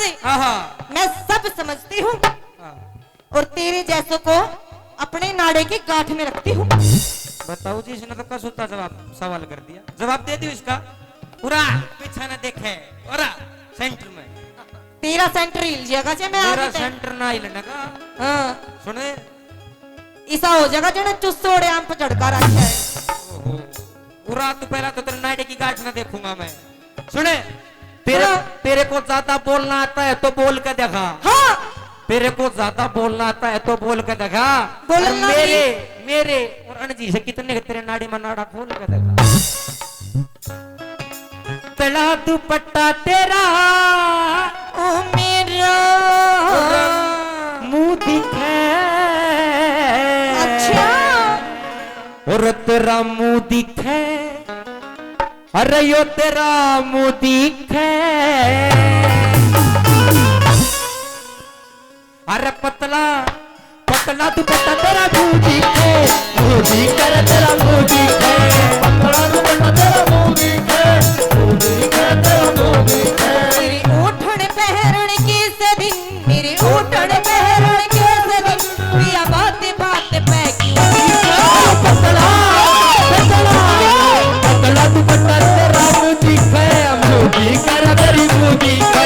मैं सब समझती हूँ और तेरे जैसों को अपने नाड़े की गांठ में रखती हूँ। बताओ जी, इसने तो कसूता जवाब सवाल कर दिया। जवाब दे दियो इसका। पूरा पीछा न देखे और सेंटर में तेरा सेंटर हिल जाएगा जे मैं मेरा आगे सेंटर ना हिलने का। हाँ सुने ऐसा हो जाएगा जने चुस्सोड़े आम पे झटका रखा है। ओहो, पूरा तो पहला तो तेरे नाड़े की गांठ ना देखूंगा मैं। सुने तेरे को ज्यादा बोलना आता है तो बोल के देखा। हाँ तेरे को ज्यादा बोलना आता है तो बोल के देखा। बोलना मेरे और अनजी से कितने तेरे नाड़ी में नाड़ा खोल के देखा। तला दुपट्टा तेरा ओ मेरा मुंह दिखे। अच्छा और तेरा मुंह दिखे। अरे यो तेरा मुंह दिखे। अरे पतला पतला दुपट्टा तेरा मुंह दिखे। मुंह दिखे तेरा मुंह दिखे। पतला दुपट्टा तेरा मुंह दिखे। मुंह दिखे तेरा मुंह दिखे। मेरे ओठन पहरण के सदिन मेरे ओठन पहरण के सदिन पिया बात बात पे क्यों पतला पतला पतला दुपट्टा तेरा मुंह दिखे। मुंह दिखे तेरी मुंह दिखे।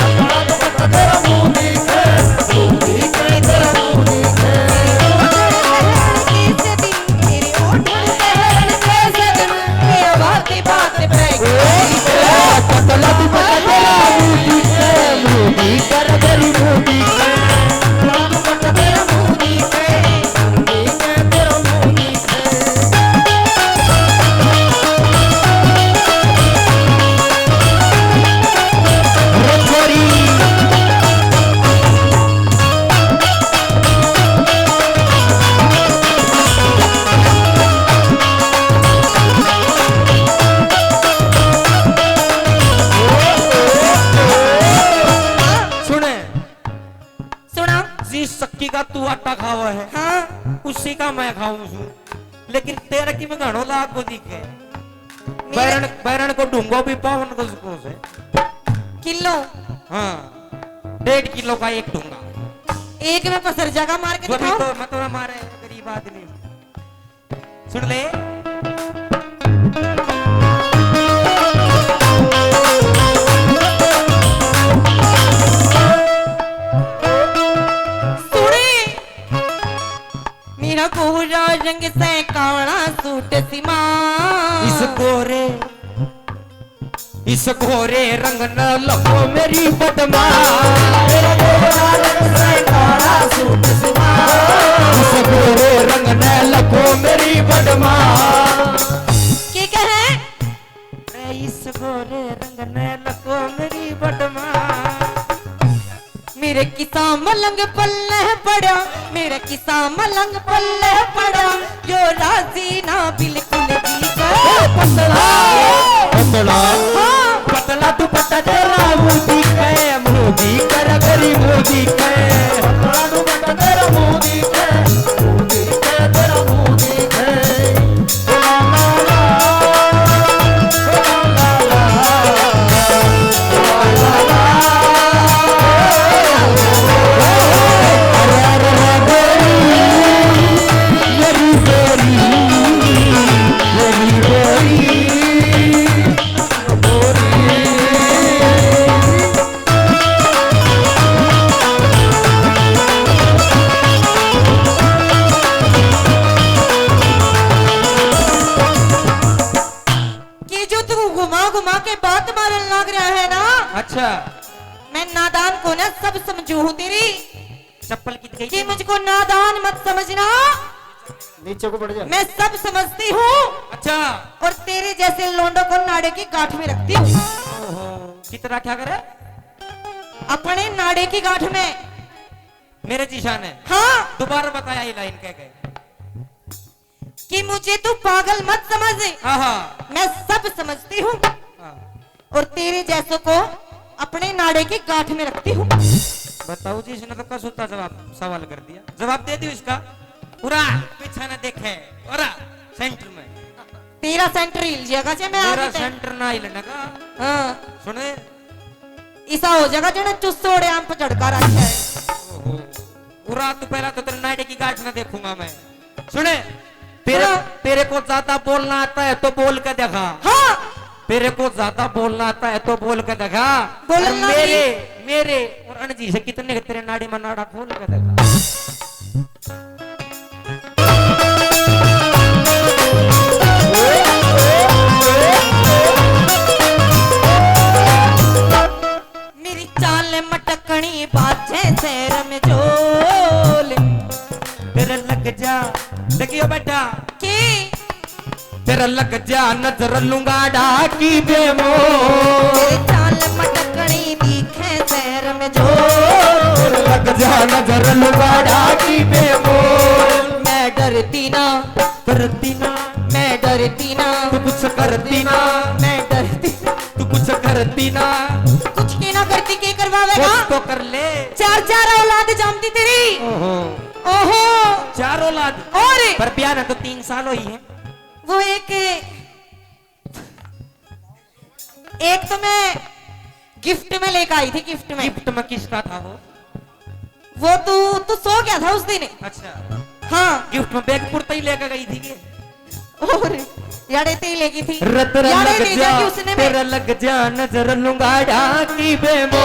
पतला दुपट्टा तेरा मुंह दिखे। मुंह दिखे तेरा मुंह दिखे। मेरे ओठन पहरण के सदिन पिया बात बात पे पतला दुपट्टा तेरा मुंह दिखे। मुंह दिखे तेरी मुंह दिखे। पतला दुपट्टा तेरा मुंह दिखे। मुंह दिखे तेरा मुंह दिखे। सुने सुना जिस सक्की का तू आटा खावा है हाँ उसी का मैं खाऊं छू। लेकिन तेरा की मैं घणो लाख को दिखे। बैरन मेरे बैरन को ढूंढो भी पावन को उसको से। किलो हाँ 1.5 किलो का एक ढूंगा। एक में पसर जगह मार के तभी दिखाओ। तो मैं तो हमारे गरीब आदमी सुन ले। सुनी मेरा कोरा रंग से काला सूट सीमा इस गोरे रंग न लखो मेरी बदमा। मेरा गोरा रंग से काला सूट सिमा। इस गोरे रंग न लखो मेरी बदमा। के कहे इस गोरे रंग न लखो मेरी बदमा। मेरे किसा मलंग पल्ले पड़ा मेरे किसा मलंग पल्ले पड़ा जो राजी ना बिल्कुल जी का। पतला पतला हाँ। पतला दुपट्टा तेरा मुंह दिखे। मुंह दिखे गरी मुंह दिखे। पतला दुपट्टा तेरा मुंह दिखे। मुंह दिखे तेरा मुंह दिखे। ला ला ला ला ला ला। अरे अरे गोरी मेरी गोरी मेरी गोरी। कि जो तू घुमा घुमा के बात मारन लग रहा है ना। अच्छा मैं नादान को ना सब समझू हूँ तेरी चप्पल की गई कि मुझको नादान मत समझना। नीचे को बढ़ जा। मैं सब समझती हूँ अच्छा और तेरे जैसे लोंडों को नाड़े की गांठ में रखती हूँ। ओहो कितना क्या करे अपने नाड़े की गांठ में। मेरे जीशान है। हाँ दोबारा बताया ये लाइन कह गए। कि मुझे तू पागल मत समझ। हाँ मैं सब समझती हूँ हाँ। और तेरे जैसों को अपने नाड़े की गांठ में रखती हूँ। बताओ जी, इसने तो कसूता जवाब सवाल कर दिया। जवाब दे दियो इसका। पूरा पीछा न देखे और सेंटर में तेरा सेंटर हिल जाएगा जे मैं मेरा आगे सेंटर ना हिलने का। हाँ सुने ऐसा हो जाएगा जने चुस्सोड़े आम पे झटका रखा है। पूरा तो पहला तो तेरे नाइट की गाठ ना देखूंगा मैं। सुने तेरे हाँ। तेरे को ज्यादा बोलना आता है तो बोल के देखा। हाँ तेरे को ज्यादा बोलना आता है तो बोल के देखा। बोलना और मेरे और अनजी से कितने के तेरे नाड़ी में नाड़ा खोल के देखा। मेरी चाल मटकनी बाजे शहर में झोल। तेरे लग जा देखियो बेटा की तेरा लग जा नजर लूंगा डाकी बेमो। मेरी चाल मटकनी दिखे शहर में झोल। तेरा लग जा नजर लूंगा डाकी बेमो। मैं डरती ना करती ना मैं डरती ना तू कुछ करती ना मैं डरती ना। तू कुछ करती ना कुछ की ना करती के करवावेगा। कुछ तो कर ले। चार चार औलाद जमती तेरी। ओहो ओहो 4 औलाद और पर ब्याह ना तो 3 साल ही है। वो एक तो मैं गिफ्ट में लेकर आई थी। गिफ्ट में गिफ्ट में किसका था वो? तू सो गया था उस दिन। अच्छा हाँ गिफ्ट में बैग पुरता ही लेकर गई थी। और यारे ते लेगी थी। रतरा यारे लग भेजा जा कि उसने तेरा लग जा नजर लूंगा डाकी बेमो।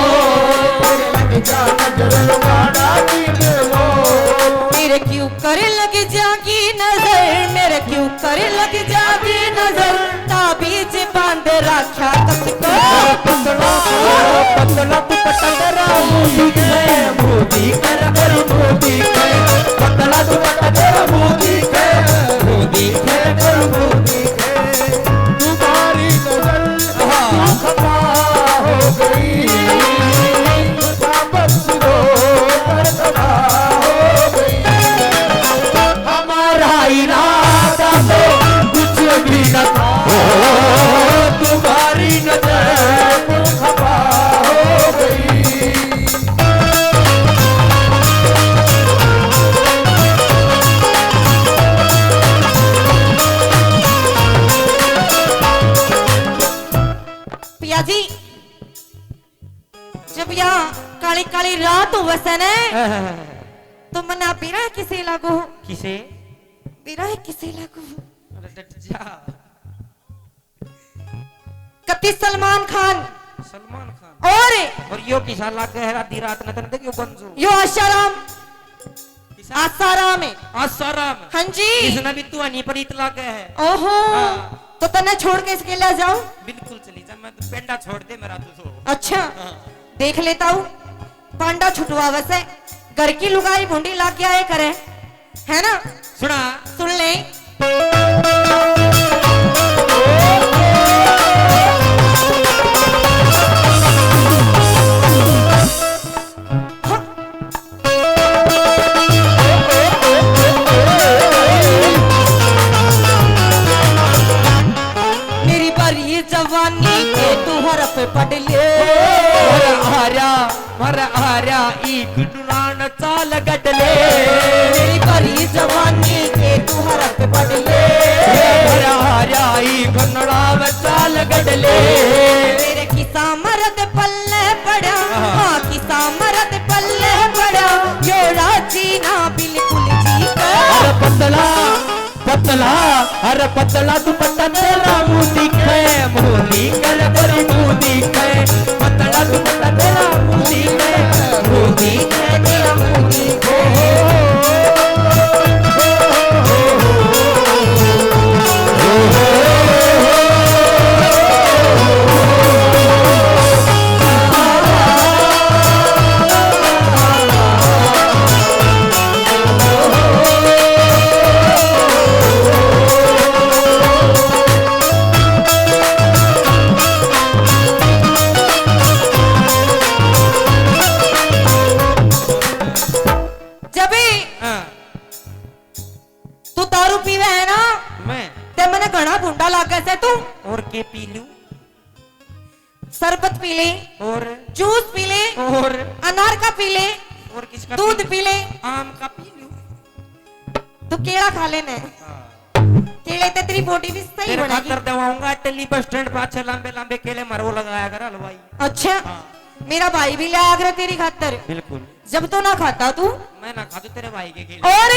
मेरे क्यों करे लग जागी नजर। मेरे क्यों करे लग जागी नजर। ताबीज बांध रखा कसको। पतला तू पतला मोदी है मोदी कर मोदी है। पतला तू पतला मोदी है मोदी कर मोदी है। तुम्हारी नजर खफा हो गई। बस दो कर खफा हो गई। हमारा इरादा तो कुछ भी न था। तुम्हारी नजर खफा हो गई। पिया जी जब यहाँ काली काली रात हो वसन है तो मना बिरा किसे लागू। किसे? बिरा किसे लागू। अरे डट जा। कति सलमान खान सलमान खान और यो किसा लाग है आधी रात न तन देखियो बंजो यो आशाराम आसाराम है। आसाराम हाँ जी इसने भी तू अनी पर इतला के है। ओहो हाँ। तो तने छोड़ के इसके ले जाऊं। बिल्कुल चली जा। मैं तो पेंडा छोड़ दे मेरा तो। अच्छा देख लेता हूँ। पांडा छुटवा वैसे घर की लुगाई भूंडी ला के आए करे है ना। सुना सुन ले मेरी बड़ी जवानी के तू हरफ पढ़ ले। हरा एक दुरान चाल गडले। मेरी बड़ी जवानी के तू हरफ पढ़ ले। हरा एक नड़ाव चाल गडले। मेरे किसा मरद पल्ले पड़ा। हाँ किसा मरद पल्ले पड़ा। यो राजी ना बिल्कुल जी अरे पतला पतला अरे पतला तू पता तेरा मुंह दिखे मुंह दिखे बड़ी मुंह दिखे। पतला तू पता तेरा मुंह दिखे मुंह दिखे तेरा मुंह दिखे। भूंडा लागे से तू और के पी लूं शरबत पी ले और जूस पी ले और अनार का पी ले और किसका दूध पी ले आम का पी लूं। तू केला खा लेने केले ते तेरी बॉडी भी सही तेरे बनेगी। खातर दवाऊंगा दिल्ली बस स्टैंड पर अच्छे लंबे लंबे केले मरो लगाया कर हलवाई। अच्छा मेरा भाई भी लाया करे तेरी खातर। बिल्कुल। जब तो ना खाता तू। मैं ना खातू तेरे भाई के केले। और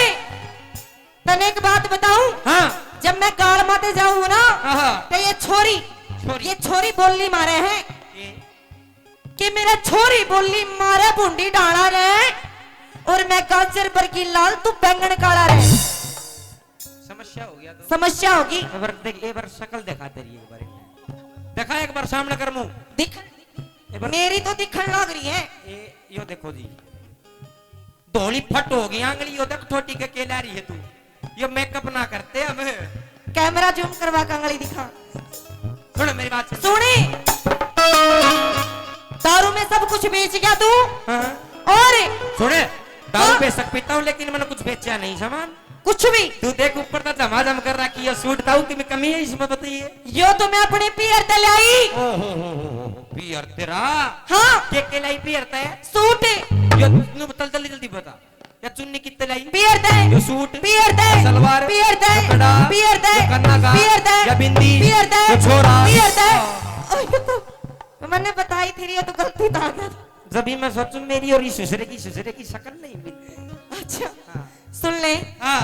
तने एक बात बताऊं। हाँ। जब मैं काल माते जाऊं ना हाँ। तो ये छोरी बोलनी मारे हैं कि मेरा छोरी बोलनी मारे बूंदी डाला रे और मैं गाजर पर की लाल तू बैंगन काला रे। समस्या हो गया तो। समस्या होगी। एक बार शक्ल दिखा तेरी एक बार। दिखा एक बार सामने कर मुंह। दिख मेरी तो दिखन लग रही है। यो देखो जी धोली फट हो गई आंगली। यो देख छोटी के केला रही है तू। यो मेकअप ना करते हम। कैमरा जूम करवा के आंगली दिखा। सुन मेरी बात सुने दारू में सब कुछ बेच गया तू। हाँ? और सुने दारू बेचक पीता हूँ लेकिन मैंने कुछ बेचा नहीं सामान कुछ भी। तू देख ऊपर तो झमाझम कर रहा कि ये सूट था कि में कमी है इसमें बताइए। यो तो मैं अपने पियर ते लाई। पियर तेरा। हाँ के लाई पियर ते सूट। यो तू बता जल्दी बता या चुन्नी कितने लाई। पियर ते यो सूट पियर ते सलवार पियर ते कपड़ा पियर ते कन्ना का पियर ते या बिंदी पियर ते यो छोरा पियर ते। तो मैंने बताई थी ये तो गलती था। जब भी मैं सोचूं मेरी और इस ससुरे की शक्ल नहीं मिलती। अच्छा सुन ले। हाँ।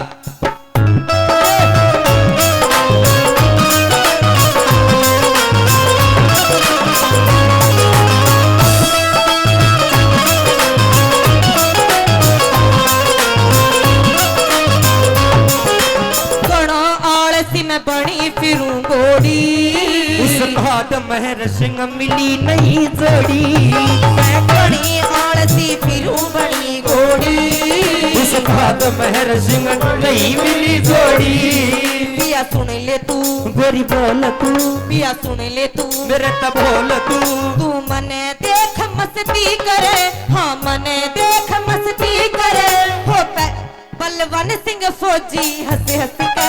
मैं बनी फिरूं घोड़ी उस भाद महर सिंह मिली नहीं जोड़ी। मैं बनी आलसी फिरूं बनी घोड़ी उस भाद महर सिंह नहीं मिली जोड़ी। पिया सुन ले तू गोरी बोल तू पिया सुन ले तू मेरे तब बोल तू मने देख मस्ती करे। हाँ मने देख मस्ती करे हो बलवन सिंह फौजी हंस हंस के